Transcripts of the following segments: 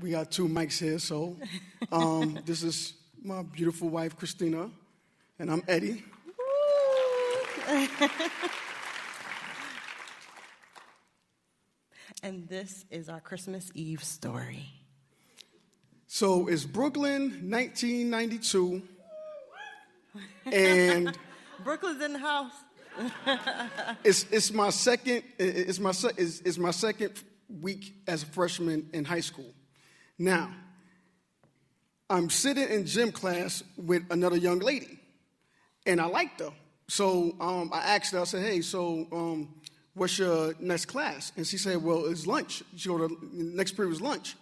We got two mics here, so this is my beautiful wife, Christina, and I'm Eddie. And this is our Christmas Eve story. So it's Brooklyn, 1992, and Brooklyn's in the house. it's my second week as a freshman in high school. Now, I'm sitting in gym class with another young lady, and I liked her. So I asked her, I said, hey, so what's your next class? And she said, well, it's lunch. The next period was lunch.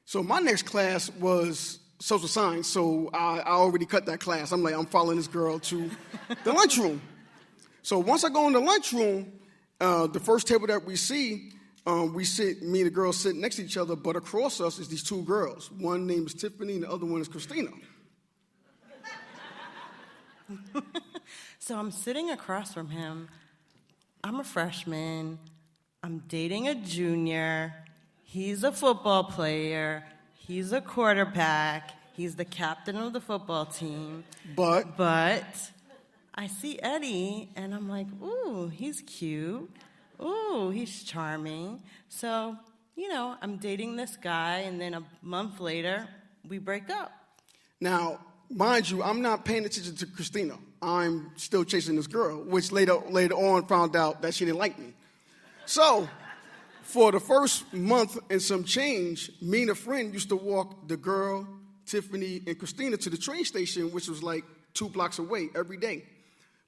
So my next class was social science, so I already cut that class. I'm like, I'm following this girl to the lunchroom. So once I go in the lunchroom, the first table that we see, me and the girl sit next to each other, but across us is these two girls. One name is Tiffany, and the other one is Christina. So I'm sitting across from him. I'm a freshman. I'm dating a junior. He's a football player. He's a quarterback. He's the captain of the football team. But I see Eddie, and I'm like, ooh, he's cute. Ooh, he's charming. So, I'm dating this guy, and then a month later, we break up. Now, mind you, I'm not paying attention to Christina. I'm still chasing this girl, which later on found out that she didn't like me. So, for the first month and some change, me and a friend used to walk the girl, Tiffany, and Christina to the train station, which was like 2 blocks away every day.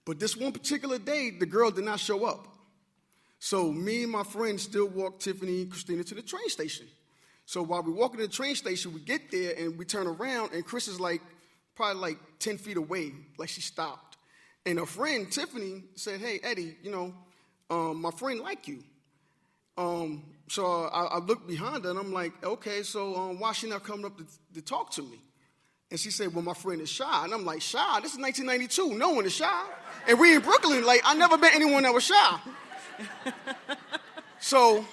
But this one particular day, the girl did not show up. So me and my friend still walked Tiffany and Christina to the train station. So while we're walking to the train station, we get there and we turn around, and Chris is probably 10 feet away, like she stopped. And her friend, Tiffany, said, hey, Eddie, my friend like you. So I looked behind her, and I'm like, okay, so why she not coming up to talk to me? And she said, well, my friend is shy. And I'm like, shy? This is 1992. No one is shy. And we in Brooklyn, I never met anyone that was shy. So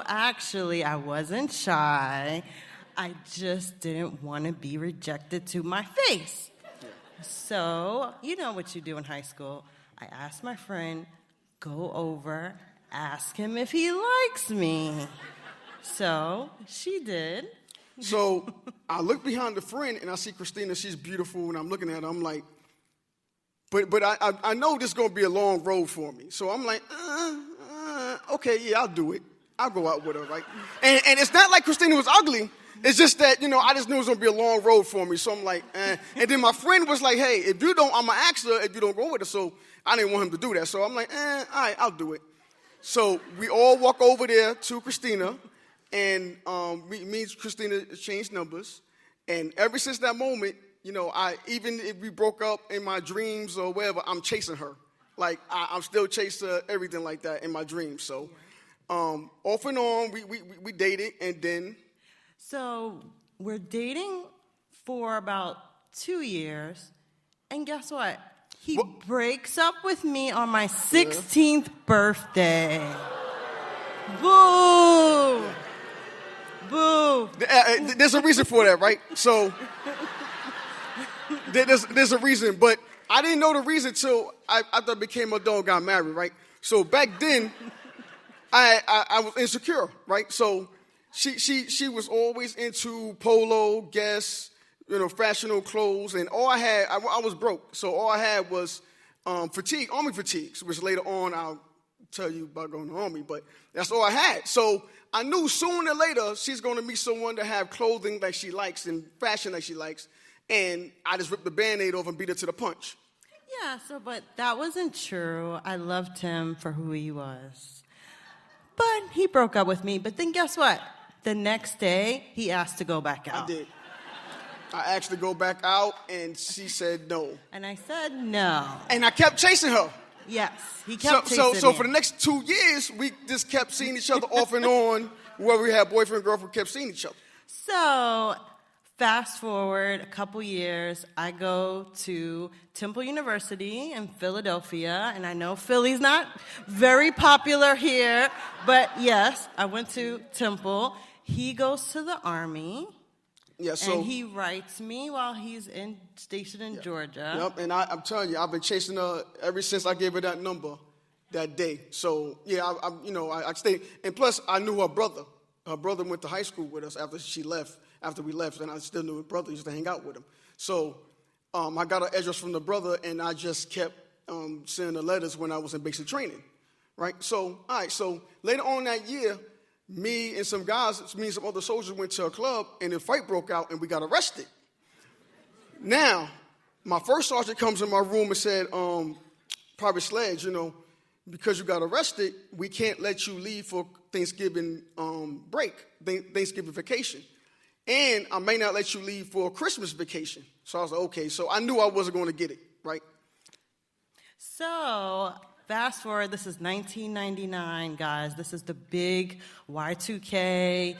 actually, I wasn't shy. I just didn't want to be rejected to my face. Yeah. So, you know what you do in high school. I asked my friend, go over, ask him if he likes me. So she did. So I look behind the friend, and I see Christina. She's beautiful, and I'm looking at her. I'm like, but I know this is going to be a long road for me. So I'm like, okay, yeah, I'll do it. I'll go out with her, right? And it's not like Christina was ugly. It's just that, I just knew it was going to be a long road for me. So I'm like, And then my friend was like, hey, if you don't, I'm going to ask her if you don't go with her. So I didn't want him to do that. So I'm like, all right, I'll do it. So we all walk over there to Christina. And me and Christina exchanged numbers. And ever since that moment, even if we broke up in my dreams or whatever, I'm chasing her. I'm still chasing her, everything like that in my dreams. So off and on, we dated, and then. So we're dating for about 2 years. And guess what? He breaks up with me on my 16th birthday. Boo! Boo! There's a reason for that, right? So there's a reason, but I didn't know the reason till after I became an adult and got married, right? So back then, I was insecure, right? So she was always into Polo, Guess, fashionable clothes, and all I had, I was broke, so all I had was army fatigues, which later on I'll tell you about going to the army, but that's all I had. So I knew sooner or later she's going to meet someone that have clothing that she likes and fashion that she likes, and I just ripped the Band-Aid off and beat her to the punch. Yeah, but that wasn't true. I loved him for who he was. But he broke up with me, but then guess what? The next day, he asked to go back out. I did. I asked to go back out, and she said no. And I said no. And I kept chasing her. Yes, he kept chasing me. So for the next 2 years, we just kept seeing each other off and on. Wherever we had boyfriend and girlfriend, kept seeing each other. So Fast forward a couple years, I go to Temple University in Philadelphia, and I know Philly's not very popular here, but yes, I went to Temple. He goes to the Army, and he writes me while he's stationed in Georgia. Yep, and I'm telling you, I've been chasing her ever since I gave her that number that day. So, yeah, I stayed. And plus, I knew her brother. Her brother went to high school with us after we left, and I still knew her brother. Used to hang out with him. So I got an address from the brother, and I just kept sending the letters when I was in basic training, right? So, all right, so later on that year, me and some other soldiers went to a club, and a fight broke out, and we got arrested. Now, my first sergeant comes in my room and said, Private Sledge, because you got arrested, we can't let you leave for Thanksgiving break, Thanksgiving vacation. And I may not let you leave for Christmas vacation. So I was like, okay. So I knew I wasn't going to get it, right? So fast forward, this is 1999, guys. This is the big Y2K,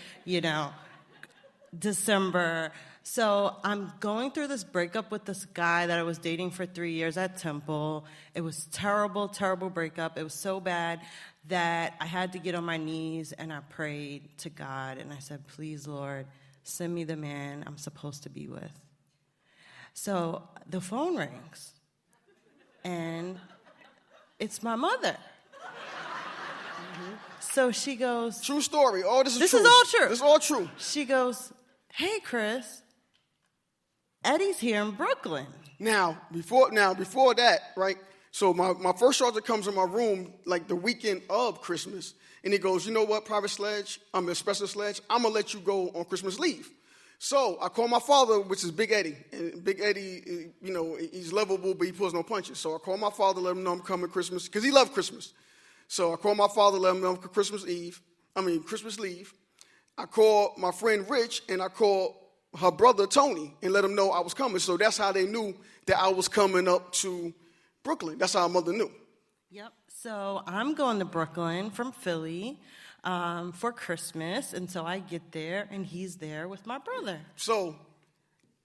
December. So I'm going through this breakup with this guy that I was dating for 3 years at Temple. It was terrible, terrible breakup. It was so bad that I had to get on my knees and I prayed to God. And I said, please, Lord, send me the man I'm supposed to be with. So the phone rings, and it's my mother. So she goes... True story. Oh, this is true. This is all true. This is all true. She goes, hey, Chris, Eddie's here in Brooklyn. Now, before that, right, so my first sergeant comes in my room like the weekend of Christmas, and he goes, you know what, Private Sledge, Special Sledge, I'm going to let you go on Christmas leave. So I call my father, which is Big Eddie. And Big Eddie, he's lovable, but he pulls no punches. So I call my father, let him know I'm coming Christmas, because he loved Christmas. So I call my father, let him know I'm Christmas leave. I call my friend Rich, and I call her brother Tony, and let him know I was coming. So that's how they knew that I was coming up to Brooklyn. That's how our mother knew. Yep. So I'm going to Brooklyn from Philly for Christmas, and so I get there, and he's there with my brother. So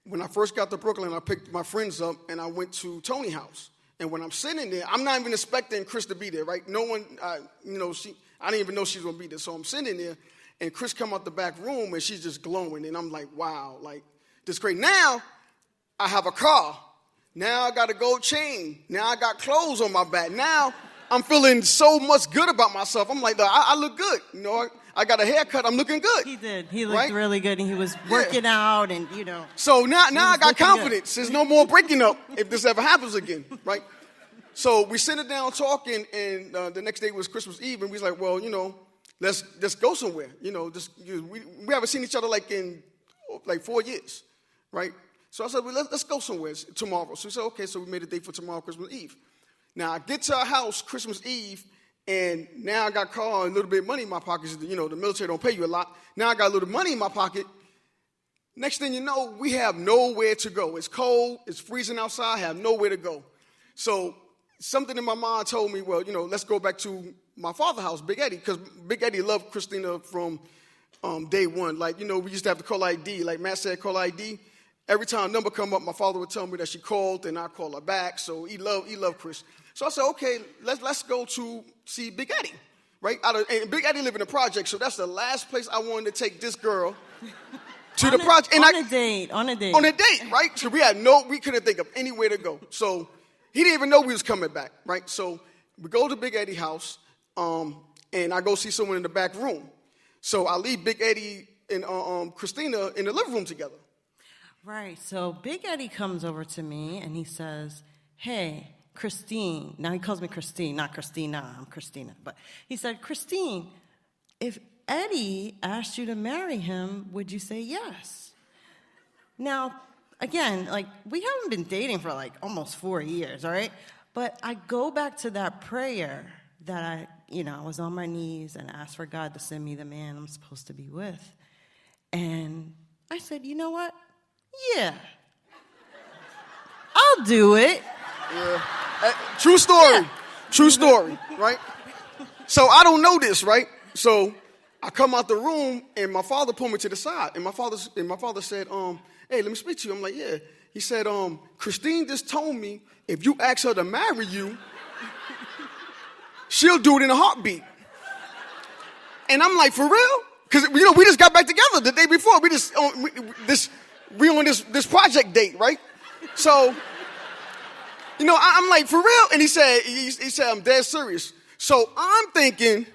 when I first got to Brooklyn, I picked my friends up, and I went to Tony's house. And when I'm sitting there, I'm not even expecting Chris to be there, right? No one, I didn't even know she was going to be there. So I'm sitting there, and Chris come out the back room, and she's just glowing. And I'm like, wow, like, this is great. Now, I have a car. Now I got a gold chain. Now I got clothes on my back. Now I'm feeling so much good about myself. I'm like, I look good. I got a haircut. I'm looking good. He did. He looked really good, and he was working out, and So now I got confidence. There's no more breaking up if this ever happens again, right? So we sitting down talking, and the next day was Christmas Eve, and we was like, well, let's go somewhere. We haven't seen each other in 4 years, right? So I said, well, let's go somewhere tomorrow. So we said, okay. So we made a date for tomorrow, Christmas Eve. Now I get to our house Christmas Eve, and now I got a car and a little bit of money in my pocket. The military don't pay you a lot. Now I got a little money in my pocket. Next thing you know, we have nowhere to go. It's cold. It's freezing outside. I have nowhere to go. So something in my mind told me, well, let's go back to my father's house, Big Eddie, because Big Eddie loved Christina from day one. We used to have to call ID. Like Matt said, call ID. Every time a number come up, my father would tell me that she called, and I call her back. So he loved Chris. So I said, okay, let's go to see Big Eddie, right? And Big Eddie lived in a project, so that's the last place I wanted to take this girl to the project. On a date, right? So we couldn't think of anywhere to go. So he didn't even know we was coming back, right? So we go to Big Eddie's house, and I go see someone in the back room. So I leave Big Eddie and Christina in the living room together. Right. So Big Eddie comes over to me, and he says, hey, Christine. Now he calls me Christine, not Christina. I'm Christina. But he said, Christine, if Eddie asked you to marry him, would you say yes? Now, again, we haven't been dating for almost 4 years, all right? But I go back to that prayer that I was on my knees and asked for God to send me the man I'm supposed to be with. And I said, you know what? Yeah. I'll do it. Yeah. True story. Yeah. True story, right? So I don't know this, right? So I come out the room, and my father pulled me to the side, and my father said, hey, let me speak to you. I'm like, yeah. He said, Christine just told me if you ask her to marry you, she'll do it in a heartbeat. And I'm like, for real? Because, we just got back together the day before. We on this project date, right? So, I'm like, for real? And he said, I'm dead serious. So I'm thinking,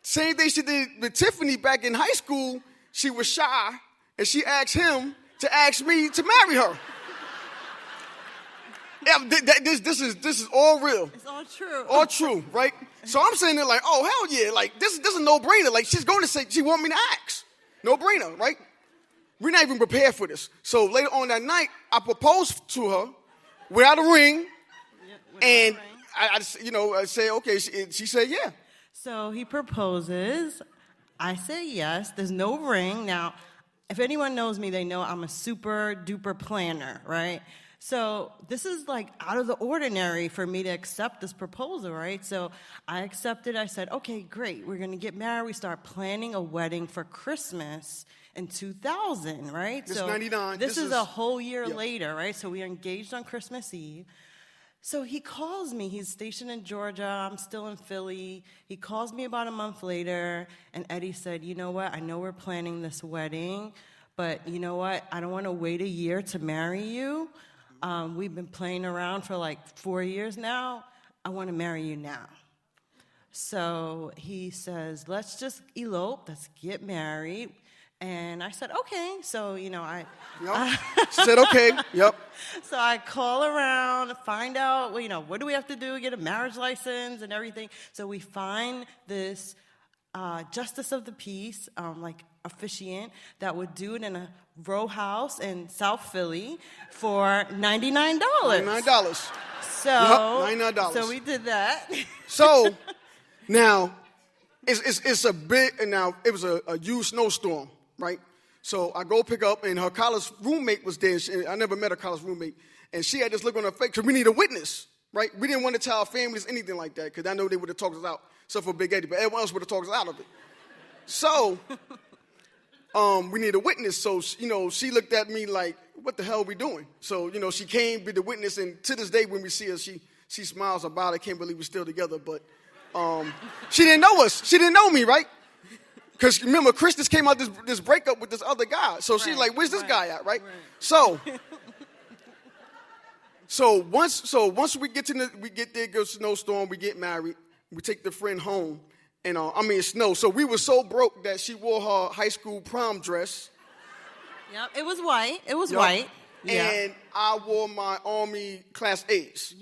same thing she did with Tiffany back in high school. She was shy, and she asked him to ask me to marry her. Yeah, this is all real. It's all true. All true, right? So I'm sitting there like, oh, hell yeah. Like, this is a no-brainer. Like, she's going to say she want me to ask. No-brainer, right? We're not even prepared for this. So later on that night, I proposed to her without a ring. And I said, okay. She said, yeah. So he proposes. I say yes. There's no ring. Now, if anyone knows me, they know I'm a super duper planner, right? So this is like out of the ordinary for me to accept this proposal, right? So I accepted. I said, okay, great. We're going to get married. We start planning a wedding for Christmas in 2000, right? This so 99. This is a whole year later, right? So we are engaged on Christmas Eve. So he calls me. He's stationed in Georgia. I'm still in Philly. He calls me about a month later, and Eddie said, you know what? I know we're planning this wedding, but you know what? I don't want to wait a year to marry you. We've been playing around for like 4 years now. I want to marry you now. So he says, let's just elope. Let's get married. And I said, okay. So, Yep. She said, okay. Yep. So I call around, find out, what do we have to do, get a marriage license and everything. So we find this justice of the peace, officiant, that would do it in a row house in South Philly for $99. $99. So, yep, $99. So we did that. So now it's a big. Now it was a huge snowstorm, right? So I go pick up, and her college roommate was there. I never met her college roommate, and she had this look on her face because we need a witness, right? We didn't want to tell our families anything like that because I know they would have talked us out, except for Big Eddie, but everyone else would have talked us out of it. So we need a witness. So she looked at me like, "What the hell are we doing?" So she came be the witness, and to this day when we see her, she smiles about it. I can't believe we're still together, but she didn't know us. She didn't know me, right? Because remember, Chris just came out this breakup with this other guy. So she's like, where's this guy at, right? So once we get there, go snowstorm, we get married, we take the friend home, and it snowed. So we were so broke that she wore her high school prom dress. Yep, it was white. It was yep. white. And I wore my Army Class A's.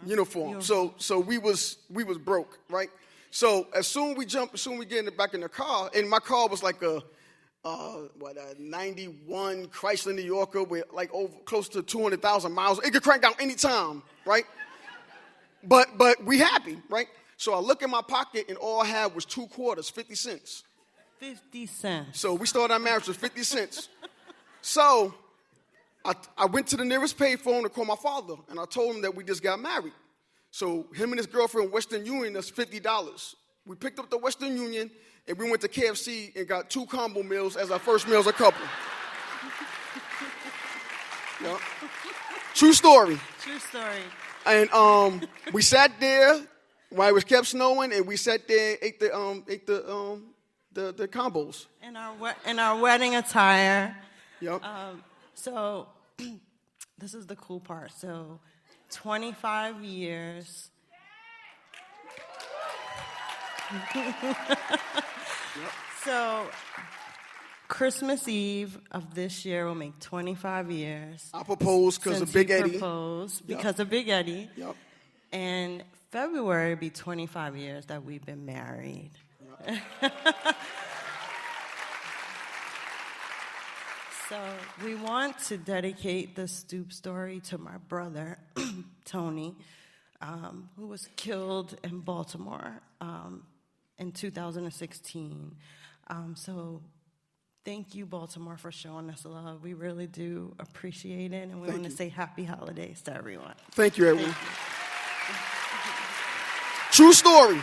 Uniform. So we was broke, right? So as soon we get back in the car, and my car was like a 91 Chrysler New Yorker with like close to 200,000 miles. It could crank down any time, right? But we happy, right? So I look in my pocket, and all I had was 2 quarters, 50 cents. 50 cents. So we started our marriage with 50 cents. So I went to the nearest payphone to call my father, and I told him that we just got married. So him and his girlfriend, Western Union, that's $50. We picked up the Western Union, and we went to KFC and got 2 combo meals as our first meal as a couple. Yeah. True story. True story. And we sat there while it was kept snowing, and we sat there and ate the combos. In our wedding attire. Yep. So this is the cool part. So 25 years. Yep. So Christmas Eve of this year will make 25 years. I proposed because of Big Eddie. Because of Big Eddie. Yep. And February will be 25 years that we've been married. Yep. So we want to dedicate the Stoop story to my brother, Tony, who was killed in Baltimore in 2016. So thank you, Baltimore, for showing us love. We really do appreciate it, and we want to say happy holidays to everyone. Thank you, everyone. True story.